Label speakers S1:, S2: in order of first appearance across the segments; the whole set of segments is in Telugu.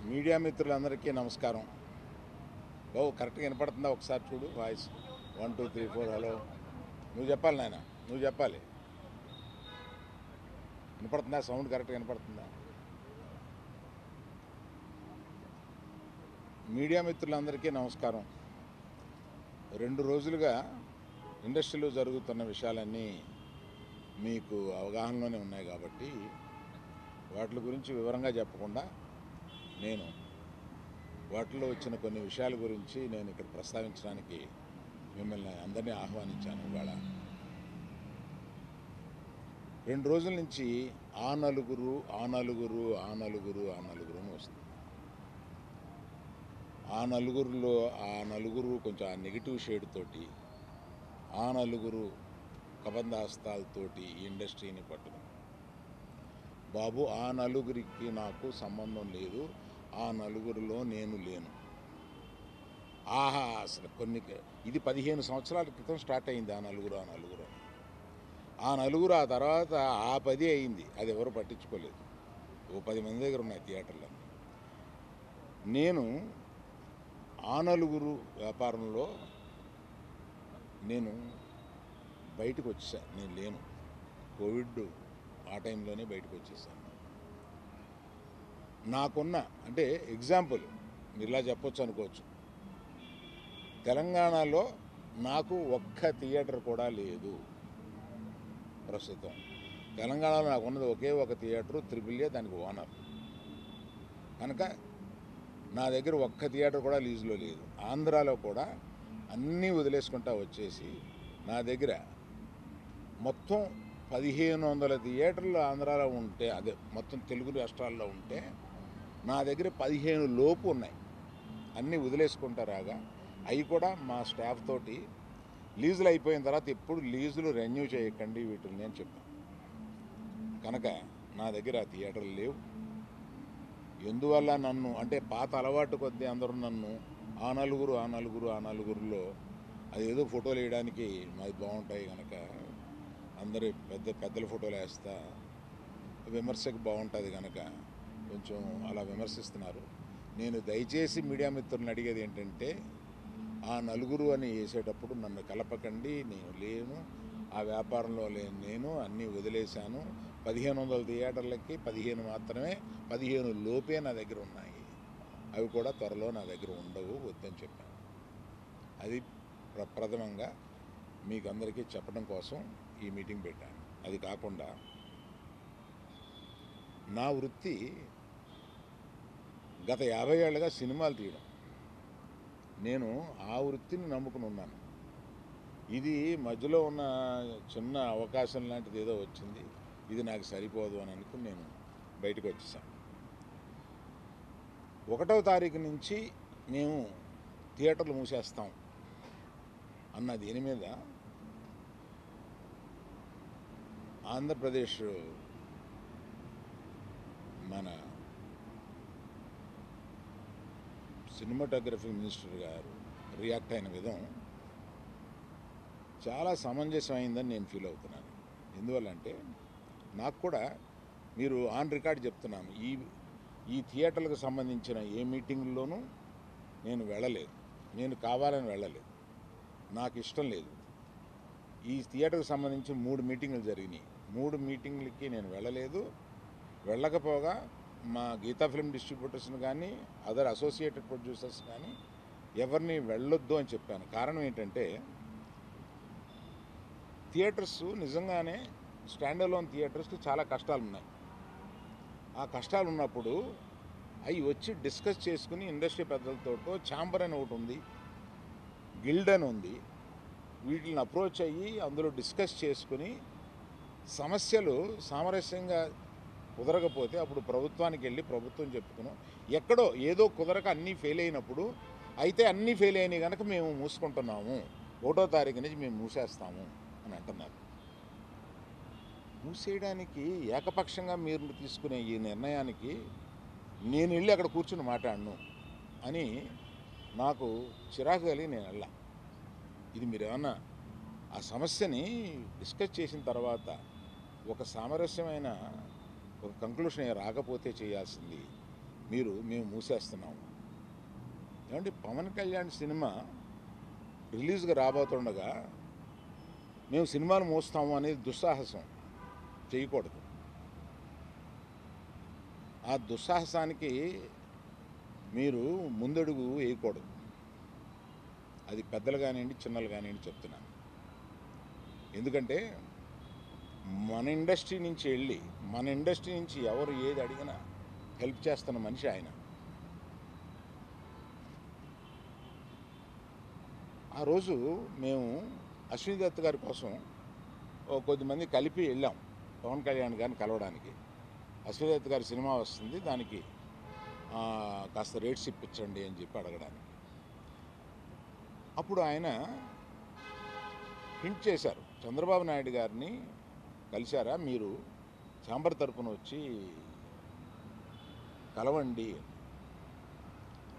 S1: మీడియా మిత్రులందరికీ నమస్కారం. బాబు కరెక్ట్గా వినపడుతుందా? ఒకసారి చూడు వాయిస్. 1 2 3 4 హలో. నువ్వు చెప్పాలి నాయన, నువ్వు చెప్పాలి. వినపడుతుందా? సౌండ్ కరెక్ట్గా వినపడుతుందా? మీడియా మిత్రులందరికీ నమస్కారం. 2 రోజులుగా ఇండస్ట్రీలో జరుగుతున్న విషయాలన్నీ మీకు అవగాహనలోనే ఉన్నాయి కాబట్టి వాటి గురించి వివరంగా చెప్పకుండా నేను వాటిలో వచ్చిన కొన్ని విషయాల గురించి నేను ఇక్కడ ప్రస్తావించడానికి మిమ్మల్ని అందరినీ ఆహ్వానించాను. ఇవాళ 2 రోజుల నుంచి ఆ నలుగురు అని వస్తుంది. ఆ నలుగురు కొంచెం ఆ నెగిటివ్ షేడ్ తోటి, ఆ నలుగురు కబంధాస్తాలతోటి ఈ ఇండస్ట్రీని పట్టుకుని, బాబు ఆ నలుగురికి నాకు సంబంధం లేదు, ఆ నలుగురిలో నేను లేను. అసలు ఇది 15 సంవత్సరాల క్రితం స్టార్ట్ అయింది ఆ నలుగురు ఆ తర్వాత ఆ 10 అయింది. అది ఎవరు పట్టించుకోలేదు. ఓ 10 మంది దగ్గర ఉన్నాయి థియేటర్లు. నేను ఆ నలుగురు వ్యాపారంలో నేను బయటకు వచ్చేసాను. నేను లేను. కోవిడ్ ఆ టైంలోనే బయటకు వచ్చేసాను. నాకున్న అంటే ఎగ్జాంపుల్ మీరు ఇలా చెప్పొచ్చు అనుకోవచ్చు, తెలంగాణలో నాకు ఒక్క థియేటర్ కూడా లేదు ప్రస్తుతం. తెలంగాణలో నాకు ఉన్నది ఒకే ఒక థియేటరు, త్రిబుల్ దానికి ఓనర్. కనుక నా దగ్గర ఒక్క థియేటర్ కూడా లీజులో లేదు. ఆంధ్రాలో కూడా అన్నీ వదిలేసుకుంటా వచ్చేసి నా దగ్గర మొత్తం 1500 థియేటర్లు ఆంధ్రాలో ఉంటే, అదే మొత్తం తెలుగు రాష్ట్రాల్లో ఉంటే నా దగ్గర 15 లోపు ఉన్నాయి. అన్నీ వదిలేసుకుంటా రాగా అవి కూడా మా స్టాఫ్ తోటి లీజులు అయిపోయిన తర్వాత ఎప్పుడు లీజులు రెన్యూ చేయకండి వీటిని అని చెప్పాను. కనుక నా దగ్గర ఆ థియేటర్లు లేవు. ఎందువల్ల నన్ను అంటే పాత అలవాటు కొద్దీ అందరూ నన్ను ఆ నలుగురులో అదేదో ఫోటోలు వేయడానికి మాది బాగుంటాయి కనుక అందరూ పెద్దల ఫోటోలు వేస్తా, విమర్శకు బాగుంటుంది కనుక కొంచెం అలా విమర్శిస్తున్నారు. నేను దయచేసి మీడియా మిత్రులను అడిగేది ఏంటంటే, ఆ నలుగురు అని వేసేటప్పుడు నన్ను కలపకండి. నేను లేను, ఆ వ్యాపారంలో లేను. నేను అన్నీ వదిలేశాను. 1500 థియేటర్లకి 15 మాత్రమే, 15 లోపే నా దగ్గర ఉన్నాయి. అవి కూడా త్వరలో నా దగ్గర ఉండవు, వద్దని చెప్పాను. అది ప్రథమంగా మీకు అందరికీ చెప్పడం కోసం ఈ మీటింగ్ పెట్టాను. అది కాకుండా నా వృత్తి గత 50 ఏళ్ళుగా సినిమాలు తీయడం. నేను ఆ వృత్తిని నమ్ముకుని ఉన్నాను. ఇది మధ్యలో ఉన్న చిన్న అవకాశం లాంటిది ఏదో వచ్చింది, ఇది నాకు సరిపోదు అని అనుకుని నేను బయటకు వచ్చేసాను. 1వ తారీఖు నుంచి మేము థియేటర్లు మూసేస్తాం అన్న దీని మీద ఆంధ్రప్రదేశ్ మన సినిమాటోగ్రఫీ మినిస్టర్ గారు రియాక్ట్ అయిన విధం చాలా సమంజసమైందని నేను ఫీల్ అవుతున్నాను. ఎందువల్లంటే నాకు కూడా మీరు ఆన్ రికార్డ్ చెప్తున్నాను, ఈ థియేటర్లకు సంబంధించిన ఏ మీటింగ్లోనూ నేను వెళ్ళలేదు. నేను కావాలని వెళ్ళలేదు, నాకు ఇష్టం లేదు. ఈ థియేటర్కి సంబంధించి 3 మీటింగులు జరిగినాయి. 3 మీటింగ్లకి నేను వెళ్ళలేదు. వెళ్ళకపోగా మా గీతా ఫిల్మ్ డిస్ట్రిబ్యూటర్స్ని కానీ అదర్ అసోసియేటెడ్ ప్రొడ్యూసర్స్ కానీ ఎవరిని వెళ్ళొద్దు అని చెప్పాను. కారణం ఏంటంటే, థియేటర్స్ నిజంగానే స్టాండ్ అలోన్ థియేటర్స్కి చాలా కష్టాలు ఉన్నాయి. ఆ కష్టాలు ఉన్నప్పుడు అవి వచ్చి డిస్కస్ చేసుకుని ఇండస్ట్రీ పెద్దలతో, ఛాంబర్ అని ఒకటి ఉంది, గిల్డ్ అని ఉంది, వీటిని అప్రోచ్ అయ్యి అందులో డిస్కస్ చేసుకుని సమస్యలు సామరస్యంగా కుదరకపోతే అప్పుడు ప్రభుత్వానికి వెళ్ళి ప్రభుత్వం చెప్పుకున్నాం. ఎక్కడో ఏదో కుదరక అన్నీ ఫెయిల్ అయినప్పుడు, అయితే అన్నీ ఫెయిల్ అయినాయి కనుక మేము మూసుకుంటున్నాము, 1వ తారీఖు నుంచి మేము మూసేస్తాము అని అంటున్నారు. మూసేయడానికి ఏకపక్షంగా మీరు తీసుకునే ఈ నిర్ణయానికి నేను వెళ్ళి అక్కడ కూర్చుని మాట్లాడను అని నాకు చిరాకు కలిగి నేను వెళ్ళా. ఇది మీరు ఏమన్నా ఆ సమస్యని డిస్కస్ చేసిన తర్వాత ఒక సామరస్యమైన ఒక కంక్లూషన్ రాకపోతే చేయాల్సింది మేము మూసేస్తున్నాము. ఏమంటే పవన్ కళ్యాణ్ సినిమా రిలీజ్గా రాబోతుండగా మేము సినిమాలు మోస్తాము అనేది దుస్సాహసం చేయకూడదు. ఆ దుస్సాహసానికి మీరు ముందడుగు వేయకూడదు. అది పెద్దలు కానివ్వండి, చిన్నలు కానివ్వండి చెప్తున్నాను. ఎందుకంటే మన ఇండస్ట్రీ నుంచి ఎవరు ఏది అడిగినా హెల్ప్ చేస్తున్న మనిషి ఆయన. ఆ రోజు మేము అశ్విని దత్ గారి కోసం కొద్దిమంది కలిపి వెళ్ళాం పవన్ కళ్యాణ్ గారిని కలవడానికి. అశ్విని దత్ గారి సినిమా వస్తుంది, దానికి కాస్త రేట్స్ ఇప్పించండి అని చెప్పి అడగడానికి. అప్పుడు ఆయన హింట్ చేశారు, చంద్రబాబు నాయుడు గారిని కలిశారా మీరు, ఛాంబర్ తరపున వచ్చి కలవండి.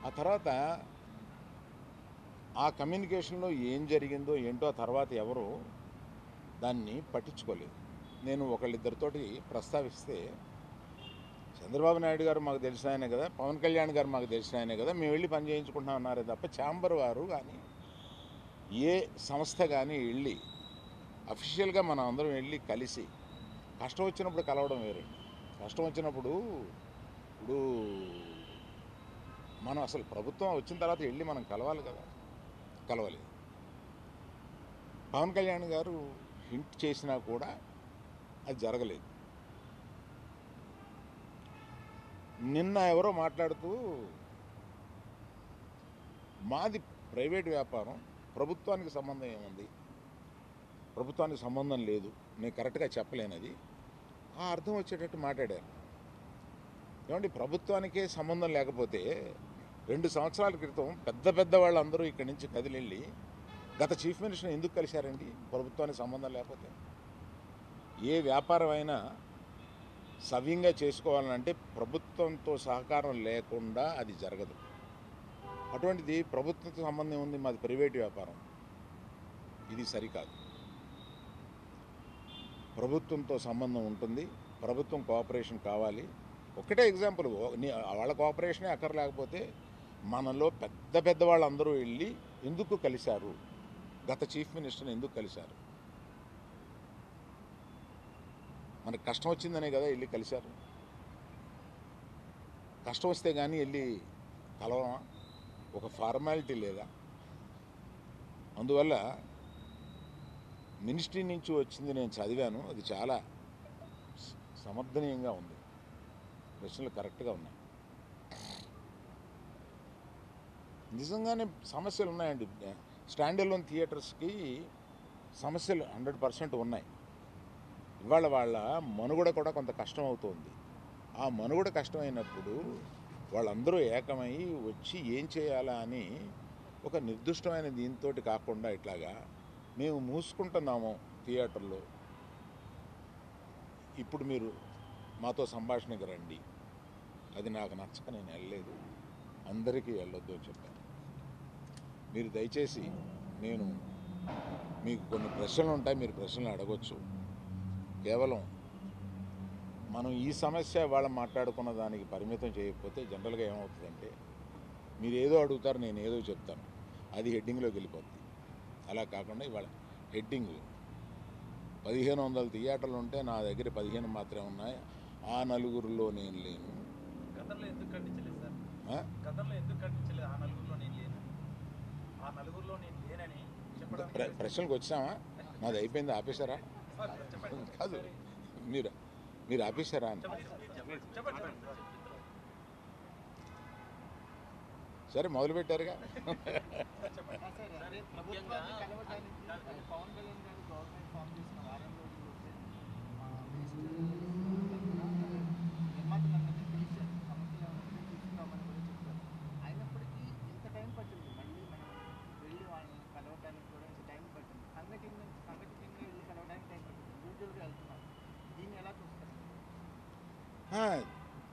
S1: ఆ తర్వాత ఆ కమ్యూనికేషన్లో ఏం జరిగిందో ఏంటో ఆ తర్వాత ఎవరు దాన్ని పట్టించుకోలేదు. నేను ఒకళ్ళిద్దరితోటి ప్రస్తావిస్తే, చంద్రబాబు నాయుడు గారు మాకు తెలిసిన ఆయనే కదా, పవన్ కళ్యాణ్ గారు మాకు తెలిసిన ఆయనే కదా, మేము వెళ్ళి పని చేయించుకుంటున్నాం అన్నారే తప్ప ఛాంబర్ వారు కానీ ఏ సంస్థ కానీ వెళ్ళి అఫీషియల్గా మనం అందరం వెళ్ళి కలిసి కష్టం వచ్చినప్పుడు కలవడం వేరండి. కష్టం వచ్చినప్పుడు ఇప్పుడు మనం అసలు ప్రభుత్వం వచ్చిన తర్వాత వెళ్ళి మనం కలవాలి కదా, కలవలేదు. పవన్ కళ్యాణ్ గారు హింట్ చేసినా కూడా అది జరగలేదు. నిన్న ఎవరో మాట్లాడుతూ మాది ప్రైవేట్ వ్యాపారం, ప్రభుత్వానికి సంబంధం ఏముంది, ప్రభుత్వానికి సంబంధం లేదు, నేను కరెక్ట్గా చెప్పలేనది, ఆ అర్థం వచ్చేటట్టు మాట్లాడారు. ఏమండి, ప్రభుత్వానికే సంబంధం లేకపోతే 2 సంవత్సరాల క్రితం పెద్ద వాళ్ళందరూ ఇక్కడి నుంచి కదిలెళ్ళి గత చీఫ్ మినిస్టర్ ఎందుకు కలిశారండి? ప్రభుత్వానికి సంబంధం లేకపోతే. ఏ వ్యాపారం అయినా సవ్యంగా చేసుకోవాలంటే ప్రభుత్వంతో సహకారం లేకుండా అది జరగదు. అటువంటిది ప్రభుత్వంతో సంబంధం ఉంది, మాది ప్రైవేట్ వ్యాపారం, ఇది సరికాదు. ప్రభుత్వంతో సంబంధం ఉంటుంది, ప్రభుత్వం కోఆపరేషన్ కావాలి. ఒకటే ఎగ్జాంపుల్, వాళ్ళ కోఆపరేషనే అక్కర్లేకపోతే మనలో పెద్ద వాళ్ళందరూ వెళ్ళి ఎందుకు కలిశారు, గత చీఫ్ మినిస్టర్ని ఎందుకు కలిశారు? మనకు కష్టం వచ్చిందనే కదా వెళ్ళి కలిశారు. కష్టం వస్తే కానీ వెళ్ళి కలవమా? ఒక ఫార్మాలిటీ లేదా? అందువల్ల మినిస్ట్రీ నుంచి వచ్చింది నేను చదివాను, అది చాలా సమర్థనీయంగా ఉంది, ప్రశ్నలు కరెక్ట్గా ఉన్నాయి. నిజంగానే సమస్యలు ఉన్నాయండి. స్టాండ్ అలోన్ థియేటర్స్కి సమస్యలు 100% ఉన్నాయి. ఇవాళ వాళ్ళ మనుగడ కూడా కొంత కష్టం అవుతుంది. ఆ మనుగడ కష్టమైనప్పుడు వాళ్ళందరూ ఏకమై వచ్చి ఏం చేయాలా అని ఒక నిర్దిష్టమైన దీంతో కాకుండా ఇట్లాగా మేము మూసుకుంటున్నాము థియేటర్లో, ఇప్పుడు మీరు మాతో సంభాషణకి రండి, అది నాకు నచ్చక నేను వెళ్ళలేదు, అందరికీ వెళ్ళొద్దు అని చెప్పాను. మీరు దయచేసి, నేను మీకు కొన్ని ప్రశ్నలు ఉంటాయి, మీరు ప్రశ్నలు అడగొచ్చు. కేవలం మనం ఈ సమస్య వాళ్ళ మాట్లాడుకున్న దానికి పరిమితం చేయకపోతే జనరల్గా ఏమవుతుందంటే మీరు ఏదో అడుగుతారు, నేను ఏదో చెప్తాను, అది హెడ్డింగ్లోకి వెళ్ళిపోతుంది. అలా కాకుండా ఇవాళ హెడ్డింగ్ 1500 థియేటర్లు ఉంటే నా దగ్గర 15 మాత్రమే ఉన్నాయి, ఆ నలుగురిలో నేను లేను. ప్రశ్నలకు వచ్చామా? నాది అయిపోయింది, ఆపేశారా? కాదు, మీరు ఆపేశారా అని. సరే, మొదలుపెట్టారుగా.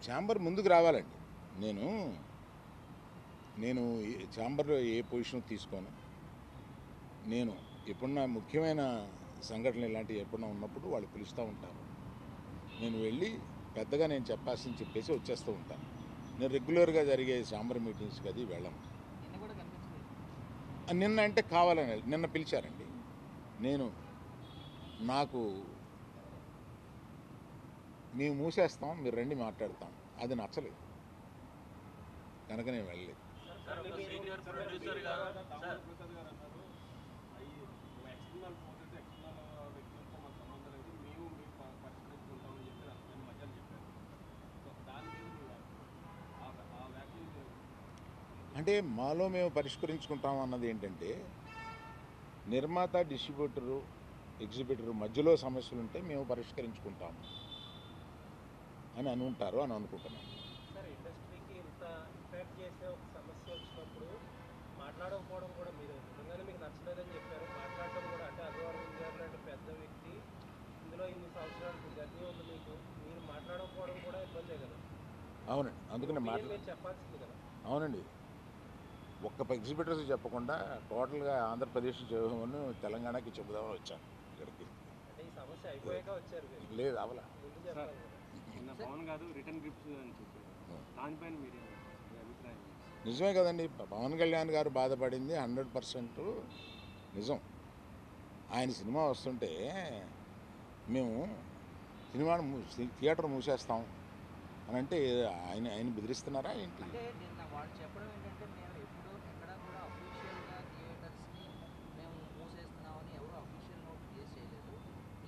S1: ఛాంబర్ ముందుకు రావాలండి. నేను ఛాంబర్లో ఏ పొజిషన్ తీసుకోను. నేను ఎప్పుడన్నా ముఖ్యమైన సంఘటనలు ఇలాంటివి ఎప్పుడన్నా ఉన్నప్పుడు వాళ్ళు పిలుస్తూ ఉంటారు, నేను వెళ్ళి పెద్దగా నేను చెప్పాల్సింది చెప్పేసి వచ్చేస్తూ ఉంటాను. నేను రెగ్యులర్గా జరిగే ఛాంబర్ మీటింగ్స్కి అది వెళ్ళను. నిన్న అంటే కావాలని నిన్న పిలిచారండి. నేను నాకు మేము మూసేస్తాం, మీరు రండి మాట్లాడతాం, అది నచ్చలేదు కనుక నేను వెళ్ళలేదు. అంటే మాలో మేము పరిష్కరించుకుంటాం అన్నది ఏంటంటే, నిర్మాత, డిస్ట్రిబ్యూటరు, ఎగ్జిబిటరు మధ్యలో సమస్యలు ఉంటే మేము పరిష్కరించుకుంటాము అని అనుకుంటారు అని అనుకుంటున్నాను.
S2: సార్, ఇండస్ట్రీకి ఇంత ఇంపాక్ట్ చేసే ఒక సమస్య వచ్చినప్పుడు మాట్లాడకపోవడం కూడా, మీరు నిజంగానే మీకు నచ్చలేదని చెప్పారు, మాట్లాడడం కూడా, అంటే అల్లు అరవింద్ గారు లాంటి పెద్ద వ్యక్తి, ఇందులో ఇన్ని సంవత్సరాలు జర్నీ ఉంది మీకు, మీరు మాట్లాడకపోవడం కూడా ఇబ్బందే కదా.
S1: అవునండి, అందుకనే
S2: మీరు చెప్పాల్సింది కదా.
S1: అవునండి, ఒక్క ఎగ్జిబిటర్స్ చెప్పకుండా టోటల్గా ఆంధ్రప్రదేశ్ చెబుదామని తెలంగాణకి చెబుదామని వచ్చాను ఇక్కడికి.
S2: అంటే ఈ సమస్య అయిపోయాక వచ్చారు మీరు?
S1: లేదు, అవలా.
S2: ముందు చెప్పాలి కదా.
S3: పవన్ గారు రిటర్న్ గిఫ్ట్స్ అని చెప్పారు, దానిపైన మీ అభిప్రాయం?
S1: నిజమే కదండి, పవన్ కళ్యాణ్ గారు బాధపడింది 100% నిజం. ఆయన సినిమా వస్తుంటే మేము థియేటర్ మూసేస్తాం అని అంటే ఆయన బెదిరిస్తున్నారా ఏంటి?
S4: అంటే నిన్న వాళ్ళు చెప్పడం ఏంటంటే, మేము ఎప్పుడు ఎక్కడా కూడా అఫీషియల్గా థియేటర్స్ని మేము మూసేస్తున్నామని ఎవరు అఫీషియల్ నోట్ రిలీజ్ చేయలేదు.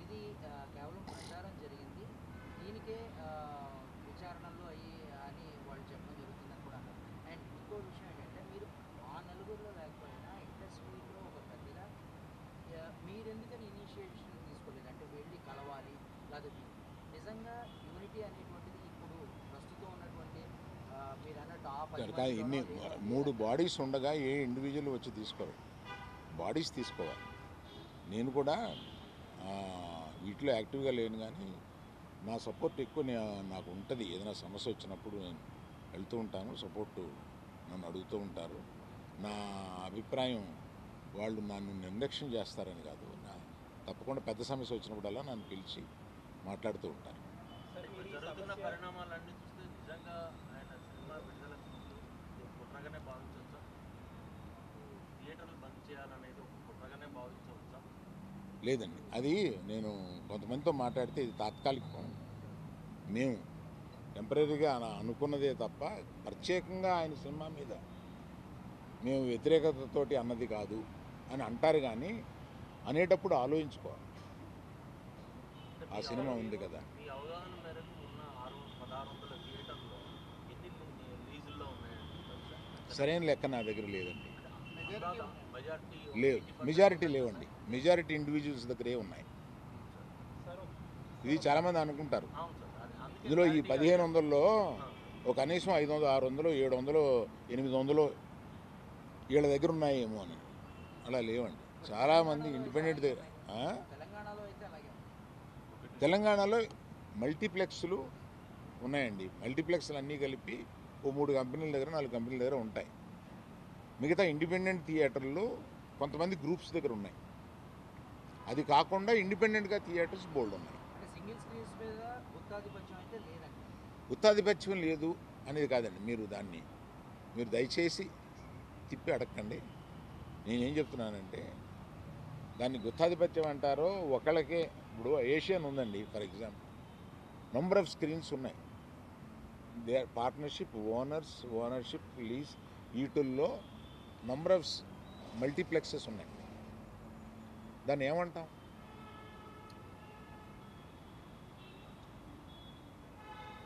S4: ఇది కేవలం ప్రచారం జరిగింది, దీనికే విచారణలో అయ్యి అని వాళ్ళు చెప్పడం జరుగుతుందని కూడా అన్నారు. అండ్ ఇంకో విషయం ఏంటంటే, మీరు ఆ నలుగురిలో లేకపోయినా ఇండస్ట్రీలో ఒక పెద్దగా మీరెందుకని ఇనిషియేషన్ తీసుకోలేదు? అంటే వెళ్ళి కలవాలి, లేదా నిజంగా యూనిటీ అనేటువంటిది ఇప్పుడు ప్రస్తుతం ఉన్నటువంటి మీరు అన్నట్టు
S1: ఇన్ని 3 బాడీస్ ఉండగా ఏ ఇండివిజువల్ వచ్చి తీసుకోరు, బాడీస్ తీసుకోవాలి. నేను కూడా వీటిలో యాక్టివ్గా లేను, కానీ నా సపోర్ట్ ఎక్కువ నాకు ఉంటుంది. ఏదైనా సమస్య వచ్చినప్పుడు నేను వెళ్తూ ఉంటాను, సపోర్టు నన్ను అడుగుతూ ఉంటారు. నా అభిప్రాయం వాళ్ళు నన్ను నిర్లక్ష్యం చేస్తారని కాదు, తప్పకుండా పెద్ద సమస్య వచ్చినప్పుడల్లా నన్ను పిలిచి మాట్లాడుతూ ఉంటారు.
S5: జరుగుతున్న పరిణామాలన్నీ చూస్తే నిజంగా ఆయన సినిమా విడుదలకు ముందు కుట్రగానే భావించవచ్చా? థియేటర్లు బంద్ చేయాలనేది ఒక కుట్రగానే భావించవచ్చా?
S1: లేదండి, అది నేను కొంతమందితో మాట్లాడితే ఇది తాత్కాలికం, మేము టెంపరీగా అనుకున్నదే తప్ప ప్రత్యేకంగా ఆయన సినిమా మీద మేము వ్యతిరేకతతోటి అన్నది కాదు అని అంటారు. కానీ అనేటప్పుడు ఆలోచించుకోవాలి, ఆ సినిమా ఉంది కదా.
S5: మీ అవగాహన మేరకు ఉన్న 1600 థియేటర్లో ఎన్ని లీజుల్లో ఉన్నాయండి?
S1: సరైన లెక్క నా దగ్గర లేదండి.
S5: మెజారిటీ
S1: లేవు, మెజారిటీ లేవండి, మెజారిటీ ఇండివిజువల్స్ దగ్గరే ఉన్నాయి. ఇది చాలామంది అనుకుంటారు, ఇందులో ఈ 1500లో ఒక కనీసం 500, 600, 700, 800 వీళ్ళ దగ్గర ఉన్నాయేమో అని. అలా లేవండి, చాలామంది ఇండిపెండెంట్ దగ్గర. తెలంగాణలో మల్టీప్లెక్స్లు ఉన్నాయండి, మల్టీప్లెక్స్లు అన్నీ కలిపి ఓ 3 కంపెనీల దగ్గర 4 కంపెనీల దగ్గర ఉంటాయి. మిగతా ఇండిపెండెంట్ థియేటర్లు కొంతమంది గ్రూప్స్ దగ్గర ఉన్నాయి. అది కాకుండా ఇండిపెండెంట్గా థియేటర్స్ బోల్డ్ ఉన్నాయి. గుత్తాధిపత్యం లేదు అనేది కాదండి, మీరు దయచేసి తిప్పి అడగండి. నేనేం చెప్తున్నానంటే, దాన్ని గుత్తాధిపత్యం అంటారో ఒకళ్ళకే. ఇప్పుడు ఏషియన్ ఉందండి for example, number of screens ఉన్నాయి, they are partnership, ownership, lease, వీటిల్లో నంబర్ ఆఫ్ మల్టీప్లెక్సెస్ ఉన్నాయి. దాన్ని ఏమంటాం?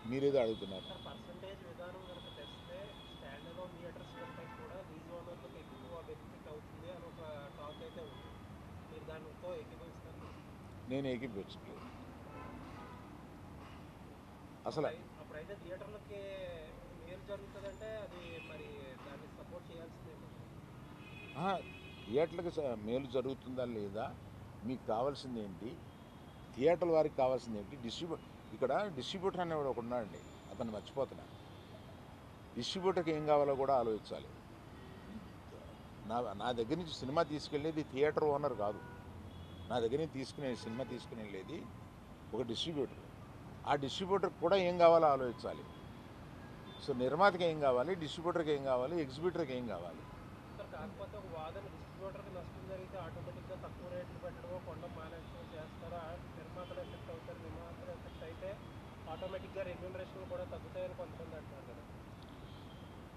S1: మీరేదో అడుగుతున్నారు.
S2: పర్సంటేజ్ విధానం కనుక తెస్తే స్టాండ్ అలోన్ థియేటర్స్ కంటే కూడా లీజ్ ఓనర్లకు ఎక్కువ బెనిఫిట్ అవుతుంది అని ఒక టాక్ అయితే ఉంది. మీరు దానితో ఏకీభవిస్తారు?
S1: నేను ఏకీభవించట్లేదు అసలు.
S2: అప్పుడైతే థియేటర్లకి మేలు జరుగుతుందంటే అది మరి దాన్ని సపోర్ట్ చేయాల్సిందే.
S1: థియేటర్లకు మేలు జరుగుతుందా లేదా, మీకు కావాల్సింది ఏంటి, థియేటర్ల వారికి కావాల్సింది ఏంటి? ఇక్కడ డిస్ట్రిబ్యూటర్ అనేవాడు ఒకడు ఉన్నాడండి, అతను మర్చిపోతున్నా. డిస్ట్రిబ్యూటర్కి ఏం కావాలో కూడా ఆలోచించాలి. నా దగ్గర నుంచి సినిమా తీసుకెళ్ళేది థియేటర్ ఓనర్ కాదు, నా దగ్గర నుంచి సినిమా తీసుకుని వెళ్ళేది ఒక డిస్ట్రిబ్యూటర్. ఆ డిస్ట్రిబ్యూటర్కి కూడా ఏం కావాలో ఆలోచించాలి. సో నిర్మాతకి ఏం కావాలి, డిస్ట్రిబ్యూటర్కి ఏం కావాలి, ఎగ్జిబిటర్కి ఏం కావాలి?
S2: సార్ కాకపోతే ఒక వాదన డిస్ట్రిబ్యూటర్కి నష్టం జరిగితే ఆటోమేటిక్గా తక్కువ రేట్లు పెట్టడమో కొండ మానేయడం చేస్తారా, నిర్మాతలు ఎఫెక్ట్ అవుతారు, నిర్మాతలు ఎఫెక్ట్ అయితే ఆటోమేటిక్గా రెమ్యూనరేషన్ కూడా తగ్గుతాయని కొంతమంది అంటున్నారు కదా.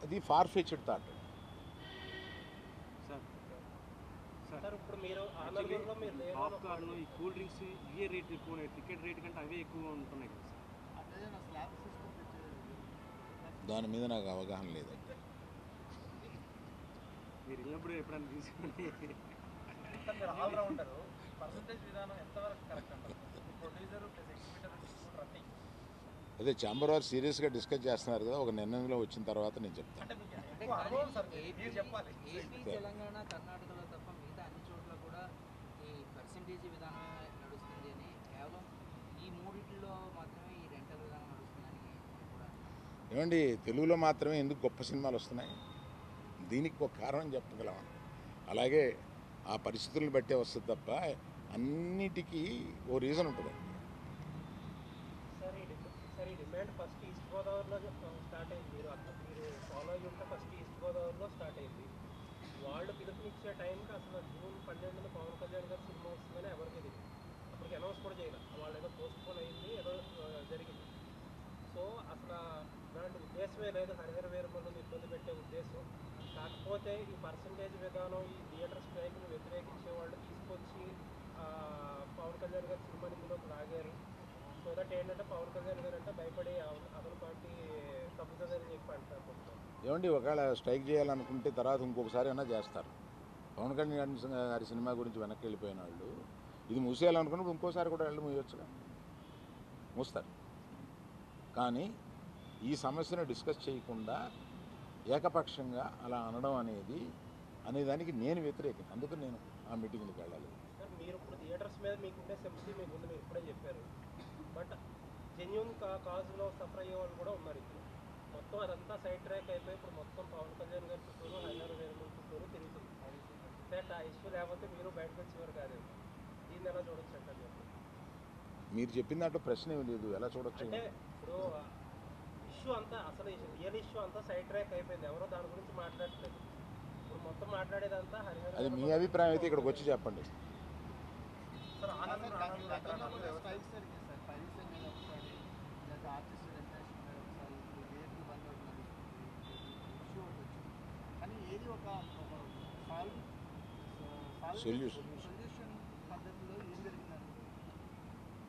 S1: అది ఫార్ ఫెచ్డ్ థాట్.
S2: సార్ ఇప్పుడు మీరు ఆ నలుగురిలో మీరు లేరు అని
S3: పాప్కార్న్, ఈ కూల్ డ్రింక్స్ ఇవే రేట్ ఎక్కువ ఉన్నాయి, టికెట్ రేట్ కంటే అవే ఎక్కువ ఉంటున్నాయి కదా సార్.
S1: దాని మీద నాకు అవగాహన లేదు.
S3: మీరు వెళ్ళినప్పుడు ఎప్పుడైనా తీసుకుని
S5: మీరు ఆల్రౌండరు, పర్సంటేజ్ విధానం ఎంతవరకు కరెక్ట్ అంటారు? ప్రొడ్యూసర్ ప్లస్ ఎగ్జిబిటర్ రన్నింగ్
S1: అదే ఛాంబర్ వారు సీరియస్గా డిస్కస్ చేస్తున్నారు కదా, ఒక నిర్ణయంలో వచ్చిన తర్వాత నేను చెప్తాను.
S5: అంటే మీకు ఎక్కువ అనుభవం సార్, మీరు చెప్పాలి.
S4: ఏపీ, తెలంగాణ, కర్ణాటకలో తప్ప మిగతా అన్ని చోట్ల కూడా ఈ పర్సంటేజ్ విధానమే నడుస్తుంది అని, కేవలం ఈ మూడిట్లో మాత్రమే ఈ రెంటల్ విధానం నడుస్తుందని కూడా.
S1: ఏమండి, తెలుగులో మాత్రమే ఎందుకు గొప్ప సినిమాలు వస్తున్నాయి? దీనికి ఒక కారణం చెప్పగలమా? అలాగే ఆ పరిస్థితులను బట్టే వస్తుంది తప్ప అన్నిటికీ ఓ రీజన్ ఉంటుంది.
S2: సార్ ఈ డిమాండ్ ఫస్ట్ ఈస్ట్ గోదావరిలో స్టార్ట్ అయింది. మీరు ఫాలో అయ్యి ఉంటే ఫస్ట్ ఈస్ట్ గోదావరిలో స్టార్ట్ అయింది. వాళ్ళు పిలుపునిచ్చే టైంకి అసలు జూన్ 12న పవన్ కళ్యాణ్ గారి సినిమా వస్తుందని ఎవరికి తెలియదు. అప్పటికి అనౌన్స్ కూడా చేయలేదు. వాళ్ళు ఏదో పోస్ట్పోన్ అయింది, ఏదో జరిగింది. సో అసలు ఇలాంటి ఉద్దేశమే లేదు హరిహర వీరమల్లుని ఇబ్బంది పెట్టే ఉద్దేశం. కాకపోతే ఈ పర్సంటేజ్ విధానం, ఈ థియేటర్ స్ట్రైక్ని వ్యతిరేకించే వాళ్ళు తీసుకొచ్చి పవన్ కళ్యాణ్ గారి సినిమాని ఇందులోకి లాగారు. సో దట్ ఏంటంటే పవన్ కళ్యాణ్ గారు అంటే భయపడి అతని పార్టీ తగ్గుతుందని చెప్పి అంటారు కొంచెం.
S1: ఏమండి, ఒకవేళ స్ట్రైక్ చేయాలనుకుంటే తర్వాత ఇంకొకసారి అయినా చేస్తారు. పవన్ కళ్యాణ్ గారి సినిమా గురించి వెనక్కి వెళ్ళిపోయిన వాళ్ళు ఇది మూసేయాలనుకున్నప్పుడు ఇంకోసారి కూడా వెళ్ళి మూయొచ్చుగా, మూస్తారు. కానీ ఈ సమస్యను డిస్కస్ చేయకుండా ఏకపక్షంగా అలా అనడం అనేదానికి నేను వ్యతిరేకం. అందుకని నేను ఆ మీటింగ్కి వెళ్ళాలి.
S2: సార్ మీరు ఇప్పుడు థియేటర్స్ మీద మీకుండే సింపతి మీకు ఉంది, మీరు ఇప్పుడే చెప్పారు. బట్ జెన్యున్ కాజ్లో సఫర్ అయ్యే వాళ్ళు కూడా ఉన్నారు ఇక్కడ. మొత్తం అదంతా సైడ్ ట్రాక్ అయిపోయి ఇప్పుడు మొత్తం పవన్ కళ్యాణ్ గారి చుట్టూరు, హరిహర వీరమల్లు చుట్టూరు తిరుగుతుంది. అంటే ఆ ఇష్యూ లేకపోతే మీరు బయటకు వచ్చేవారు కాదు. దీన్ని ఎలా చూడొచ్చు అంటారు చెప్పండి.
S1: మీరు చెప్పిన దాంట్లో ప్రశ్న ఏమి లేదు, ఎలా చూడొచ్చు?
S2: అంటే ఇప్పుడు ఇష్యూ అంతా అసలు రియల్ ఇష్యూ అంతా సైడ్ ట్రాక్ అయిపోయింది, ఎవరో దాని గురించి మాట్లాడట్లేదు. ఇప్పుడు మొత్తం మాట్లాడేదంతా హరిహర.
S1: అది మీ అభిప్రాయం అయితే ఇక్కడికి వచ్చి చెప్పండి.
S5: సార్ ఆనంద్
S1: సొల్యూషన్
S6: పద్ధతిలో ఏం జరిగిందండి?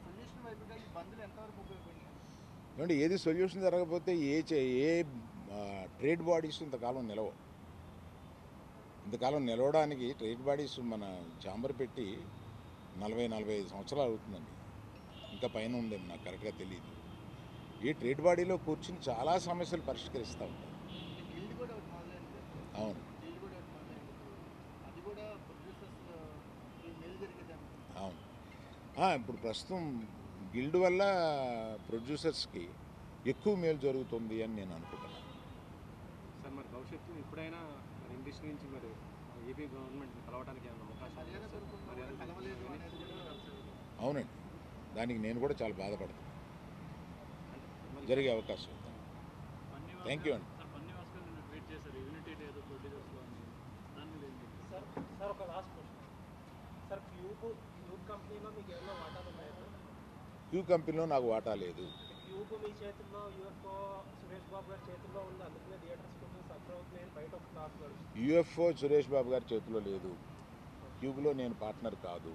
S6: సొల్యూషన్ వైపుగా ఈ బంధులు ఎంతవరకు ఉపయోగపడినాయి?
S1: ఏమంటే ఏది సొల్యూషన్ జరగకపోతే ఏ ట్రేడ్ బాడీస్ ఇంతకాలం నిలవవు. ఇంతకాలం నిలవడానికి ట్రేడ్ బాడీస్ మన ఛాంబర్ పెట్టి 40-45 సంవత్సరాలు అవుతుందండి. ఇంకా పైన ఉందేమో, నాకు కరెక్ట్గా తెలియదు. ఈ ట్రేడ్ బాడీలో కూర్చుని చాలా సమస్యలు పరిష్కరిస్తూ ఉంటారు.
S6: గిల్డ్ కూడా ఒకటి మొదలైంది.
S1: అవును,
S6: గిల్డ్ కూడా ఒకటి మొదలైంది. అది కూడా ప్రొడ్యూసర్స్ మేలు జరిగేది అనుకుంటున్నాను.
S1: అవును. ఇప్పుడు ప్రస్తుతం గిల్డ్ వల్ల ప్రొడ్యూసర్స్కి ఎక్కువ మేలు జరుగుతుంది అని నేను అనుకుంటున్నాను.
S3: సార్ మరి భవిష్యత్తు ఎప్పుడైనా మరి ఇండస్ట్రీ నుంచి మరి ఏపీ గవర్నమెంట్ కలవడానికి ఏమైనా అవకాశం ఉందా
S6: మర్యాద
S3: సార్?
S6: కొరకు
S3: మర్యాద
S6: కలవలేదు అనేది కూడా
S1: అవునండి, దానికి నేను కూడా చాలా బాధపడతాను.
S3: మరి
S1: జరిగే అవకాశం ఉంది. థ్యాంక్ యూ అండి.
S2: సార్ ఒక లాస్ట్ క్వశ్చన్. సార్ క్యూబ్ కంపెనీలో మీకు ఏమైనా వాటాలు ఉన్నాయా?
S1: క్యూ కంపెనీలో నాకు వాటా లేదు.
S2: క్యూబ్ మీ చేతుల్లో, యూఎఫ్ఓ సురేష్ బాబు గారి చేతుల్లో ఉంది, అందుకనే థియేటర్స్ కొంచెం సఫర్ అవుతున్నాయి బయట ఒక టాక్ నడుస్తుంది.
S1: యూఎఫ్ఓ సురేష్ బాబు గారి చేతిలో లేదు. క్యూబ్లో నేను పార్ట్నర్ కాదు.